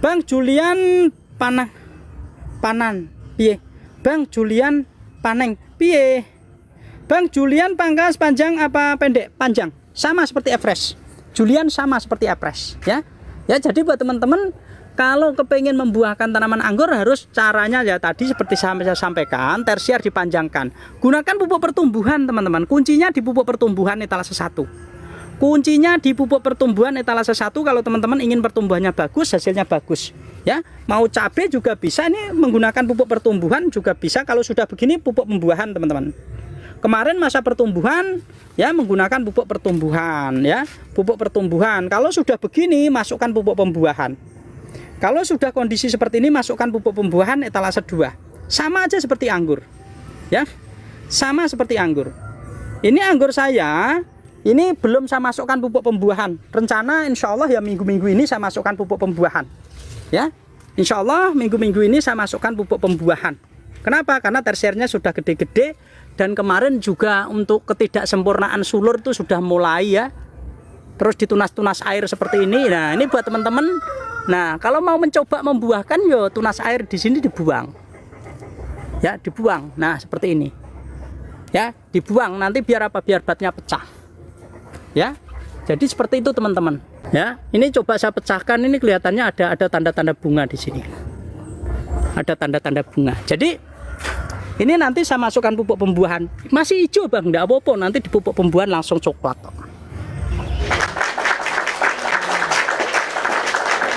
Bang Julian panan piye? Bang Julian paneng piye? Bang Julian pangkas panjang apa pendek? Panjang. Sama seperti Everest. Julian sama seperti Everest, ya. Ya, jadi buat teman-teman kalau kepengen membuahkan tanaman anggur harus caranya ya tadi seperti saya sampaikan, tersier dipanjangkan. Gunakan pupuk pertumbuhan, teman-teman. Kuncinya di pupuk pertumbuhan etalase 1. Kuncinya di pupuk pertumbuhan etalase 1 kalau teman-teman ingin pertumbuhannya bagus, hasilnya bagus. Ya, mau cabai juga bisa, ini menggunakan pupuk pertumbuhan juga bisa. Kalau sudah begini pupuk pembuahan, teman-teman. Kemarin masa pertumbuhan ya menggunakan pupuk pertumbuhan ya, pupuk pertumbuhan. Kalau sudah begini masukkan pupuk pembuahan. Kalau sudah kondisi seperti ini masukkan pupuk pembuahan etalase 2. Sama aja seperti anggur. Ya. Sama seperti anggur. Ini anggur saya ini belum saya masukkan pupuk pembuahan. Rencana insya Allah ya minggu-minggu ini saya masukkan pupuk pembuahan. Ya. Insya Allah minggu-minggu ini saya masukkan pupuk pembuahan. Kenapa? Karena tersiernya sudah gede-gede. Dan kemarin juga untuk ketidaksempurnaan sulur itu sudah mulai ya. Terus ditunas-tunas air seperti ini. Nah, ini buat teman-teman. Nah, kalau mau mencoba membuahkan yo tunas air di sini dibuang. Ya, dibuang. Nah, seperti ini. Ya, dibuang nanti biar apa? Biar batnya pecah. Ya. Jadi seperti itu, teman-teman. Ya, ini coba saya pecahkan, ini kelihatannya ada tanda-tanda bunga di sini. Ada tanda-tanda bunga. Jadi ini nanti saya masukkan pupuk pembuahan. Masih hijau bang, enggak apa-apa. Nanti di pupuk pembuahan langsung coklat.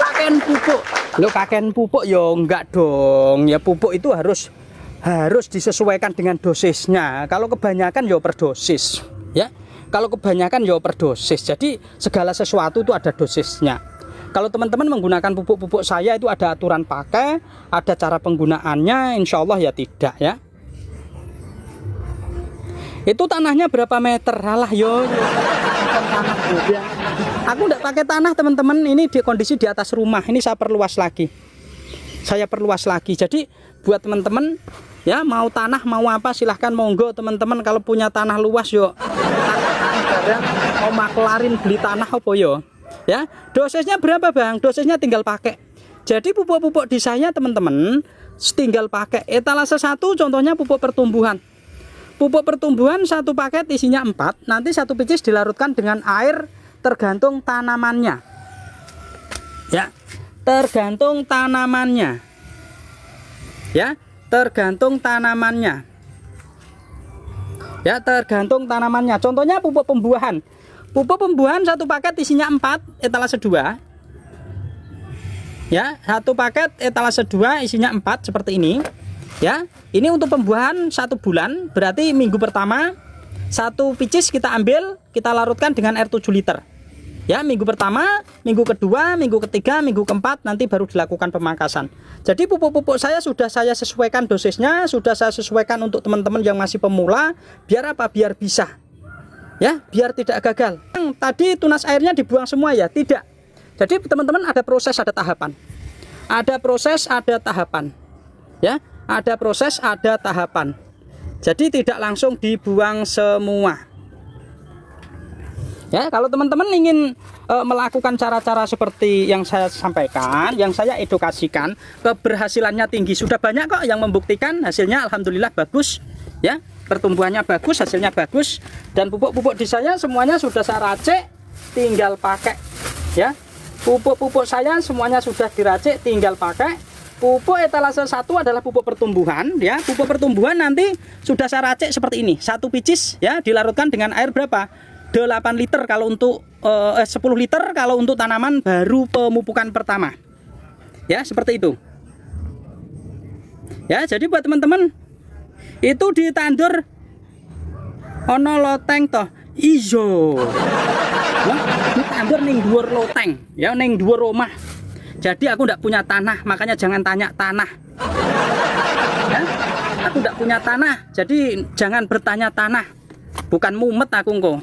Pakaian pupuk. Lo pakaian pupuk ya enggak dong. Ya pupuk itu harus disesuaikan dengan dosisnya. Kalau kebanyakan ya overdosis. Ya. Kalau kebanyakan ya overdosis. Jadi segala sesuatu itu ada dosisnya. Kalau teman-teman menggunakan pupuk-pupuk saya itu ada aturan pakai, ada cara penggunaannya, insya Allah ya tidak ya. Itu tanahnya berapa meter? Alah yo. Aku enggak pakai tanah, teman-teman. Ini di kondisi di atas rumah. Ini saya perluas lagi. Jadi buat teman-teman ya mau tanah mau apa silahkan monggo teman-teman. Kalau punya tanah luas yo. Mau maklarin beli tanah apa yo. Ya, dosisnya berapa bang? Dosisnya tinggal pakai. Jadi pupuk-pupuk di saya teman-teman tinggal pakai etalase 1 contohnya pupuk pertumbuhan. Pupuk pertumbuhan satu paket isinya 4. Nanti satu picis dilarutkan dengan air tergantung tanamannya. Ya, tergantung tanamannya. Ya, tergantung tanamannya. Ya, tergantung tanamannya. Contohnya pupuk pembuahan. Pupuk pembuahan satu paket isinya 4 etalase 2. Ya, satu paket etalase 2 isinya 4 seperti ini. Ya, ini untuk pembuahan 1 bulan, berarti minggu pertama satu picis kita ambil, kita larutkan dengan air 7 liter. Ya, minggu pertama, minggu kedua, minggu ketiga, minggu keempat nanti baru dilakukan pemangkasan. Jadi pupuk-pupuk saya sudah saya sesuaikan dosisnya, sudah saya sesuaikan untuk teman-teman yang masih pemula, biar apa? Biar bisa. Ya, biar tidak gagal. Tadi tunas airnya dibuang semua ya? Tidak. Jadi teman-teman ada proses, ada tahapan. Ada proses, ada tahapan. Ya, ada proses, ada tahapan. Jadi tidak langsung dibuang semua. Ya, kalau teman-teman ingin melakukan cara-cara seperti yang saya sampaikan, yang saya edukasikan, keberhasilannya tinggi. Sudah banyak kok yang membuktikan hasilnya alhamdulillah bagus. Ya, pertumbuhannya bagus, hasilnya bagus. Dan pupuk-pupuk di saya semuanya sudah saya racik, tinggal pakai. Ya, pupuk-pupuk saya semuanya sudah diracik, tinggal pakai. Pupuk etalase 1 adalah pupuk pertumbuhan. Ya, pupuk pertumbuhan nanti sudah saya racik seperti ini. Satu picis ya dilarutkan dengan air berapa? 8 liter kalau untuk 10 liter kalau untuk tanaman baru pemupukan pertama. Ya, seperti itu. Ya, jadi buat teman-teman itu ditandur ono loteng toh ijo. Wah, ditandur ning dhuwur loteng, ya ning dhuwur omah. Jadi aku ndak punya tanah, makanya jangan tanya tanah. Ya, aku ndak punya tanah, jadi jangan bertanya tanah. Bukan mumet aku engko.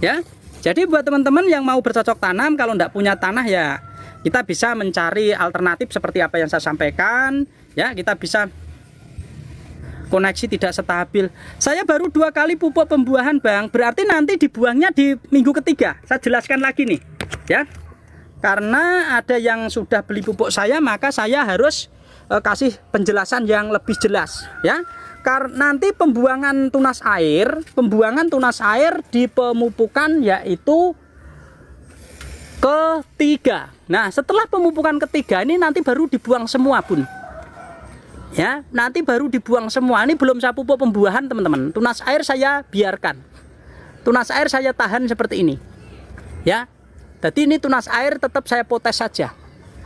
Ya, jadi buat teman-teman yang mau bercocok tanam, kalau ndak punya tanah ya kita bisa mencari alternatif seperti apa yang saya sampaikan. Ya, kita bisa koneksi tidak stabil. Saya baru 2 kali pupuk pembuahan bang, berarti nanti dibuangnya di minggu ketiga. Saya jelaskan lagi nih, ya. Karena ada yang sudah beli pupuk saya, maka saya harus kasih penjelasan yang lebih jelas ya. Karena nanti pembuangan tunas air di pemupukan yaitu ketiga. Nah, setelah pemupukan ketiga ini nanti baru dibuang semua, Bun. Ya, nanti baru dibuang semua. Ini belum saya pupuk pembuahan, teman-teman. Tunas air saya biarkan. Tunas air saya tahan seperti ini. Ya. Jadi ini tunas air tetap saya potes saja.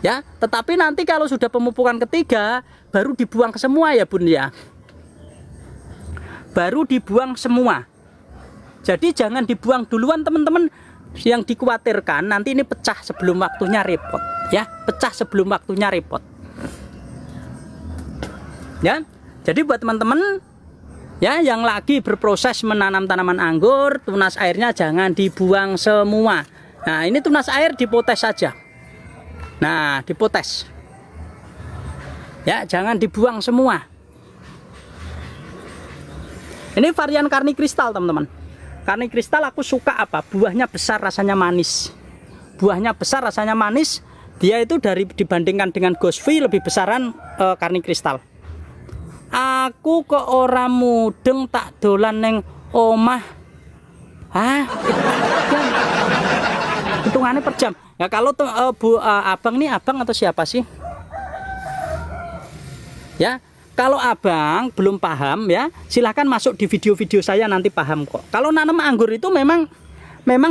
Ya, tetapi nanti kalau sudah pemupukan ketiga baru dibuang ke semua ya, Bun ya. Baru dibuang semua. Jadi jangan dibuang duluan, teman-teman. Yang dikhawatirkan nanti ini pecah sebelum waktunya repot, ya. Pecah sebelum waktunya repot. Ya. Jadi buat teman-teman ya yang lagi berproses menanam tanaman anggur, tunas airnya jangan dibuang semua. Nah, ini tunas air dipotes saja. Nah, dipotes. Ya, jangan dibuang semua. Ini varian Karni Kristal, teman-teman. Karni Kristal aku suka apa? Buahnya besar, rasanya manis. Buahnya besar, rasanya manis. Dia itu dibandingkan dengan Gosvi lebih besaran Karni Kristal. Aku ke orang mudeng tak dolan neng omah. Hah? Hitungannya per jam. Ya kalau abang nih, abang atau siapa sih? Ya, kalau abang belum paham ya, silahkan masuk di video-video saya nanti paham kok. Kalau nanam anggur itu memang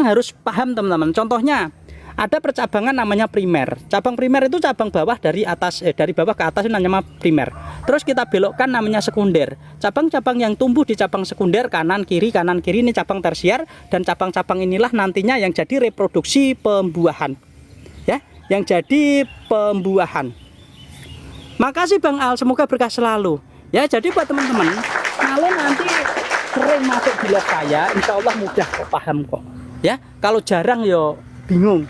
harus paham, teman-teman. Contohnya ada percabangan namanya primer. Cabang primer itu cabang bawah dari atas, dari bawah ke atas itu namanya primer. Terus kita belokkan namanya sekunder. Cabang-cabang yang tumbuh di cabang sekunder kanan kiri ini cabang tersier, dan cabang-cabang inilah nantinya yang jadi reproduksi pembuahan. Ya, yang jadi pembuahan. Makasih Bang Al, semoga berkah selalu. Ya, jadi buat teman-teman, kalau nanti sering masuk di live saya, insya Allah mudah kok, paham kok. Ya, kalau jarang yo bingung.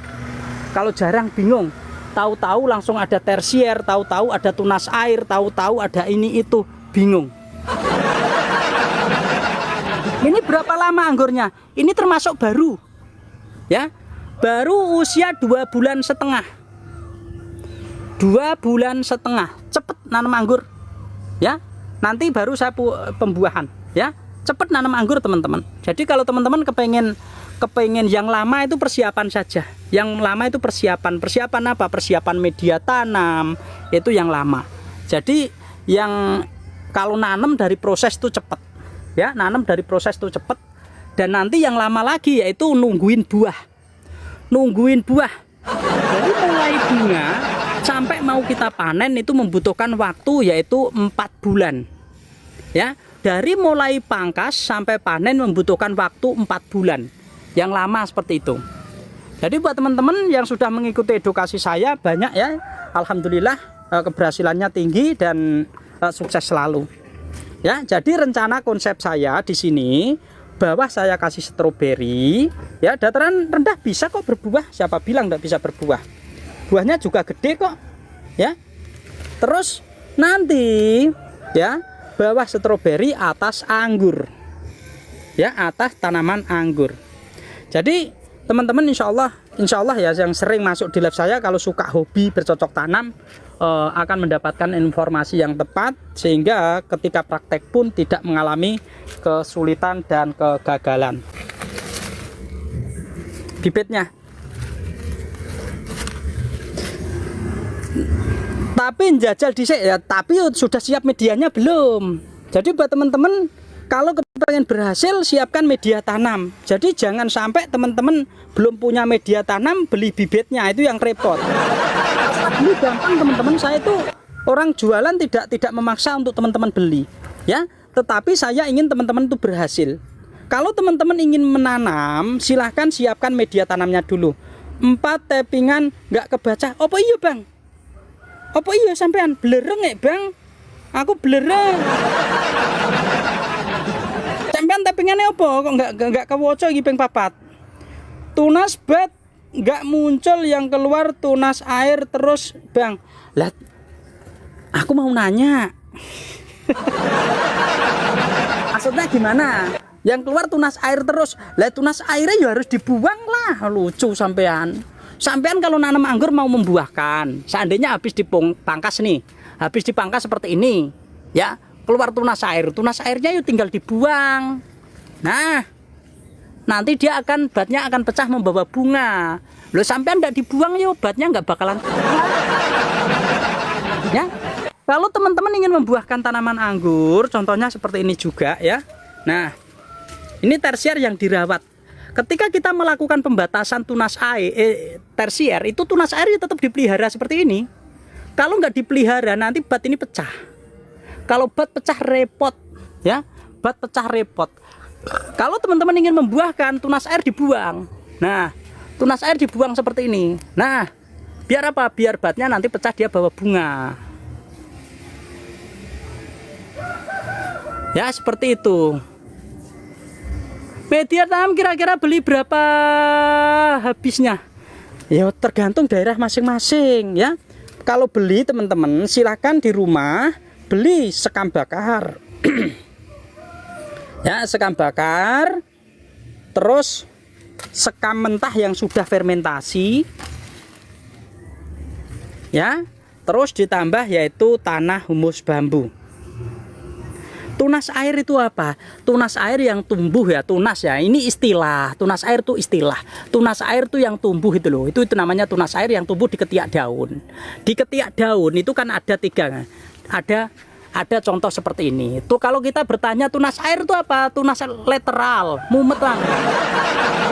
Kalau jarang bingung, tahu-tahu langsung ada tersier, tahu-tahu ada tunas air, tahu-tahu ada ini itu, bingung. Ini berapa lama anggurnya? Ini termasuk baru. Ya, baru usia 2 bulan setengah. 2 bulan setengah, cepet nanam anggur. Ya, nanti baru saya pembuahan. Ya, cepet nanam anggur, teman-teman. Jadi kalau teman-teman kepengen yang lama itu persiapan saja. Yang lama itu persiapan apa? Persiapan media tanam itu yang lama. Jadi yang kalau nanam dari proses itu cepet. Ya, nanam dari proses itu cepet. Dan nanti yang lama lagi yaitu nungguin buah. Nungguin buah. Jadi mulai bunga sampai mau kita panen itu membutuhkan waktu yaitu 4 bulan. Ya, dari mulai pangkas sampai panen membutuhkan waktu 4 bulan. Yang lama seperti itu. Jadi buat teman-teman yang sudah mengikuti edukasi saya banyak ya, alhamdulillah keberhasilannya tinggi dan sukses selalu. Ya, jadi rencana konsep saya di sini, bawah saya kasih stroberi, ya dataran rendah bisa kok berbuah. Siapa bilang tidak bisa berbuah? Buahnya juga gede kok, ya. Terus nanti, ya bawah stroberi, atas anggur, ya atas tanaman anggur. Jadi teman-teman insya Allah ya yang sering masuk di live saya, kalau suka hobi bercocok tanam akan mendapatkan informasi yang tepat, sehingga ketika praktek pun tidak mengalami kesulitan dan kegagalan. Bibitnya, tapi jajal dhisik ya, tapi sudah siap medianya belum. Jadi buat teman-teman kalau pengen berhasil, siapkan media tanam. Jadi jangan sampai teman-teman belum punya media tanam beli bibitnya, itu yang repot. Ini gampang teman-teman, saya itu orang jualan tidak memaksa untuk teman-teman beli, ya. Tetapi saya ingin teman-teman itu berhasil. Kalau teman-teman ingin menanam, silahkan siapkan media tanamnya dulu. 4 tappingan nggak kebaca. Apa iya Bang? Apa iya sampean blereng ya Bang? Aku blereng. Sampean tappingannya apa? Kok nggak kewoco iki ping 4. Tunas bat nggak muncul, yang keluar tunas air terus Bang. Lah, aku mau nanya. Maksudnya gimana? Yang keluar tunas air terus. Lah tunas airnya ya harus dibuang lah. Lucu sampean. Sampean kalau nanam anggur mau membuahkan, seandainya habis dipangkas nih, habis dipangkas seperti ini, ya keluar tunas air. Tunas airnya yuk tinggal dibuang. Nah, nanti dia akan batnya akan pecah membawa bunga. Loh, sampean enggak dibuang yuk, batnya nggak bakalan. Ya, kalau teman-teman ingin membuahkan tanaman anggur, contohnya seperti ini juga ya. Nah, ini tersier yang dirawat. Ketika kita melakukan pembatasan tunas air, tersier itu tunas air tetap dipelihara seperti ini. Kalau nggak dipelihara nanti bat ini pecah. Kalau bat pecah repot, ya, bat pecah repot. Kalau teman-teman ingin membuahkan, tunas air dibuang. Nah, tunas air dibuang seperti ini. Nah, biar apa? Biar batnya nanti pecah dia bawa bunga. Ya, seperti itu. Media tanam kira-kira beli berapa habisnya? Ya tergantung daerah masing-masing ya. Kalau beli teman-teman silahkan di rumah beli sekam bakar. Ya, sekam bakar. Terus sekam mentah yang sudah fermentasi. Ya, terus ditambah yaitu tanah humus bambu. Tunas air itu apa? Tunas air yang tumbuh ya, tunas ya. Ini istilah, tunas air itu istilah. Tunas air itu yang tumbuh itu loh. Itu namanya tunas air yang tumbuh di ketiak daun. Di ketiak daun itu kan ada tiga. Ada contoh seperti ini. Tuh kalau kita bertanya tunas air itu apa? Tunas lateral, mumet lah.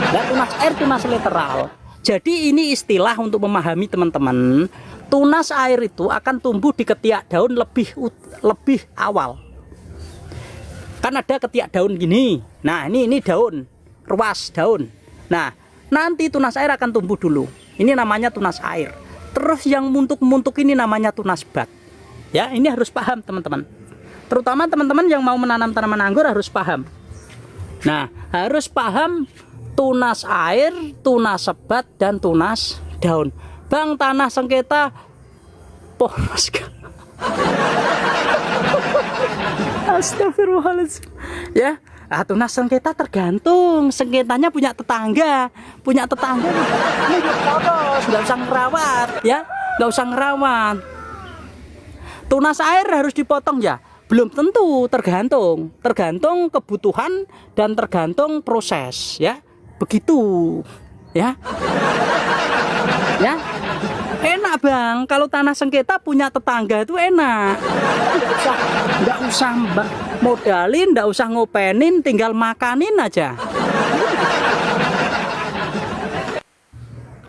Ya, tunas air tunas lateral. Jadi ini istilah untuk memahami teman-teman. Tunas air itu akan tumbuh di ketiak daun lebih awal. Kan ada ketiak daun gini. Nah, ini daun, ruas daun. Nah, nanti tunas air akan tumbuh dulu. Ini namanya tunas air. Terus yang muntuk-muntuk ini namanya tunas bat. Ya, ini harus paham teman-teman. Terutama teman-teman yang mau menanam tanaman anggur harus paham. Nah, harus paham tunas air, tunas sebat, dan tunas daun. Bang, tanah sengketa polos. Astagfirullahaladzim. Ya, tunas sengketa tergantung. Sengketanya punya tetangga nggak usah ngerawat, ya, nggak usah ngerawat. Tunas air harus dipotong ya, belum tentu, tergantung kebutuhan dan tergantung proses, ya, begitu, ya. Ya, enak bang, kalau tanah sengketa punya tetangga itu enak. Nggak usah modalin, nggak usah ngopenin, tinggal makanin aja.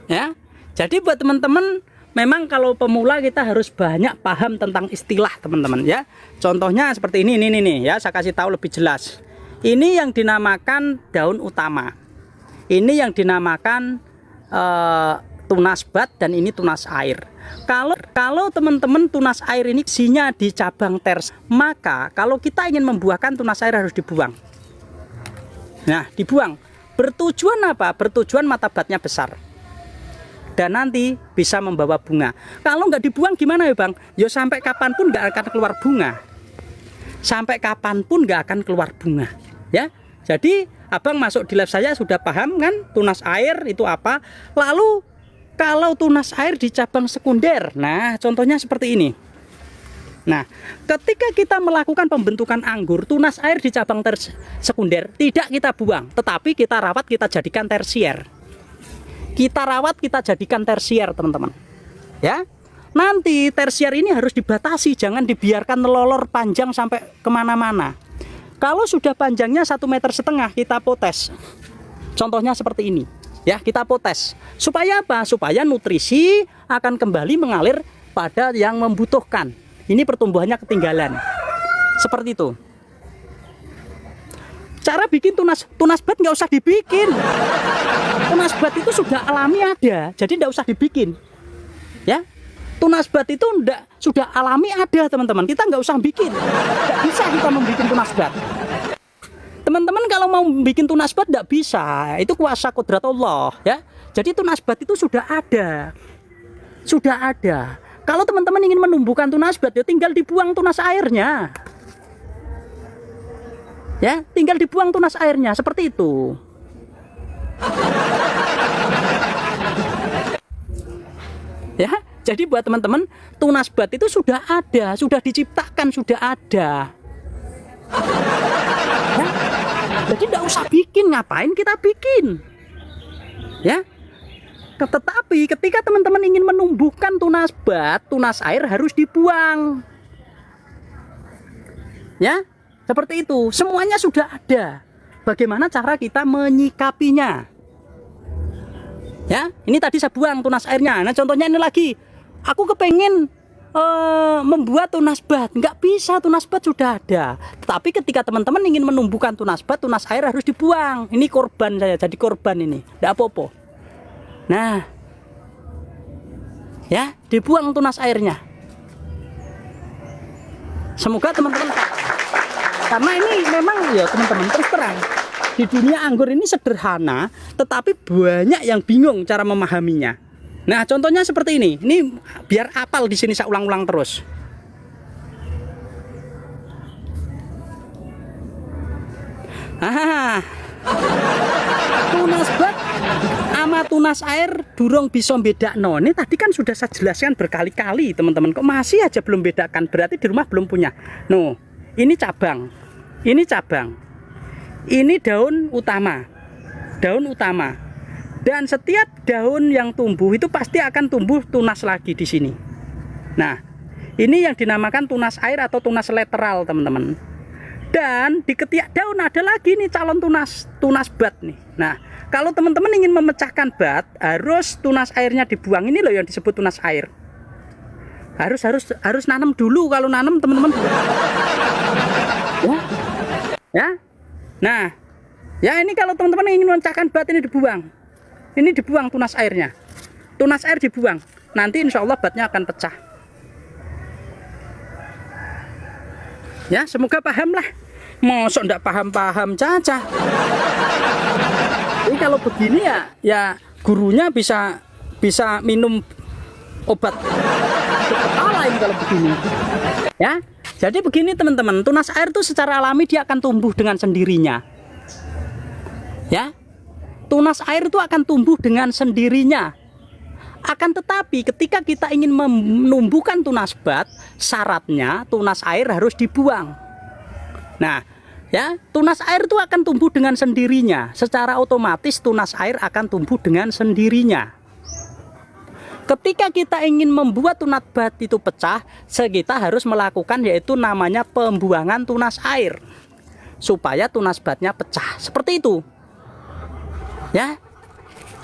Ya, jadi buat teman-teman, memang kalau pemula kita harus banyak paham tentang istilah teman-teman ya. Contohnya seperti ini ya, saya kasih tahu lebih jelas. Ini yang dinamakan daun utama. Ini yang dinamakan tunas bat, dan ini tunas air. Kalau teman-teman tunas air ini isinya di cabang tersier, maka kalau kita ingin membuahkan tunas air harus dibuang. Nah, dibuang. Bertujuan apa? Bertujuan mata batnya besar. Dan nanti bisa membawa bunga. Kalau nggak dibuang gimana ya bang? Ya sampai kapanpun nggak akan keluar bunga. Sampai kapanpun nggak akan keluar bunga. Ya, jadi abang masuk di lab saya sudah paham kan tunas air itu apa. Lalu kalau tunas air di cabang sekunder, nah contohnya seperti ini. Nah, ketika kita melakukan pembentukan anggur, tunas air di cabang sekunder tidak kita buang, tetapi kita rawat, kita jadikan tersier. Kita rawat, kita jadikan tersier teman-teman. Ya, nanti tersier ini harus dibatasi, jangan dibiarkan melolor panjang sampai kemana-mana. Kalau sudah panjangnya 1,5 meter, kita potes. Contohnya seperti ini. Ya, kita potes. Supaya apa? Supaya nutrisi akan kembali mengalir pada yang membutuhkan. Ini pertumbuhannya ketinggalan. Seperti itu. Cara bikin tunas bat nggak usah dibikin. Tunas bat itu sudah alami ada, jadi nggak usah dibikin. Ya, tunas bat itu sudah alami ada teman-teman. Kita nggak usah bikin. Nggak bisa kita membuat tunas bat. Teman-teman kalau mau bikin tunas bat nggak bisa. Itu kuasa kodrat Allah. Ya, jadi tunas bat itu sudah ada. Kalau teman-teman ingin menumbuhkan tunas bat, ya tinggal dibuang tunas airnya. Ya, tinggal dibuang tunas airnya seperti itu. Ya, jadi buat teman-teman, tunas bat itu sudah ada, sudah diciptakan, sudah ada. Ya, jadi tidak usah bikin, ngapain kita bikin? Ya, tetapi ketika teman-teman ingin menumbuhkan tunas bat, tunas air harus dibuang. Ya, seperti itu. Semuanya sudah ada. Bagaimana cara kita menyikapinya? Ya, ini tadi saya buang tunas airnya. Nah, contohnya ini lagi. Aku kepengen membuat tunas bat. Nggak bisa, tunas bat sudah ada. Tetapi ketika teman-teman ingin menumbuhkan tunas bat, tunas air harus dibuang. Ini korban saya, jadi korban ini. Nggak apa-apa. Nah, ya, dibuang tunas airnya. Semoga teman-teman, karena ini memang ya teman-teman, terus terang di dunia anggur ini sederhana, tetapi banyak yang bingung cara memahaminya. Nah, contohnya seperti ini. Ini biar apal di sini saya ulang-ulang terus. Tunas bat sama tunas air durung bisa bedakno. Ini tadi kan sudah saya jelaskan berkali-kali, teman-teman. Kok masih aja belum bedakan? Berarti di rumah belum punya. No, ini cabang. Ini cabang. Ini daun utama. Daun utama. Dan setiap daun yang tumbuh itu pasti akan tumbuh tunas lagi di sini. Nah, ini yang dinamakan tunas air atau tunas lateral, teman-teman. Dan di ketiak daun ada lagi nih calon tunas bat nih. Nah, kalau teman-teman ingin memecahkan bat, harus tunas airnya dibuang. Ini loh yang disebut tunas air. Harus nanam dulu. Kalau nanam teman-teman. Ya. Nah, ya ini kalau teman-teman ingin memecahkan bat, ini dibuang. Ini dibuang tunas airnya. Tunas air dibuang. Nanti insya Allah batnya akan pecah. Ya, semoga paham lah. Mosok ndak paham-paham caca. Jadi kalau begini ya gurunya bisa minum obat kepala ini kalau begini. Ya. Jadi begini teman-teman, tunas air itu secara alami dia akan tumbuh dengan sendirinya. Ya. Tunas air itu akan tumbuh dengan sendirinya. Akan tetapi ketika kita ingin menumbuhkan tunas bat, syaratnya tunas air harus dibuang. Nah, ya, tunas air itu akan tumbuh dengan sendirinya. Secara otomatis tunas air akan tumbuh dengan sendirinya. Ketika kita ingin membuat tunas bat itu pecah, kita harus melakukan yaitu namanya pembuangan tunas air supaya tunas batnya pecah. Seperti itu. Ya.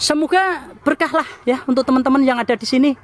Semoga berkah lah ya untuk teman-teman yang ada di sini.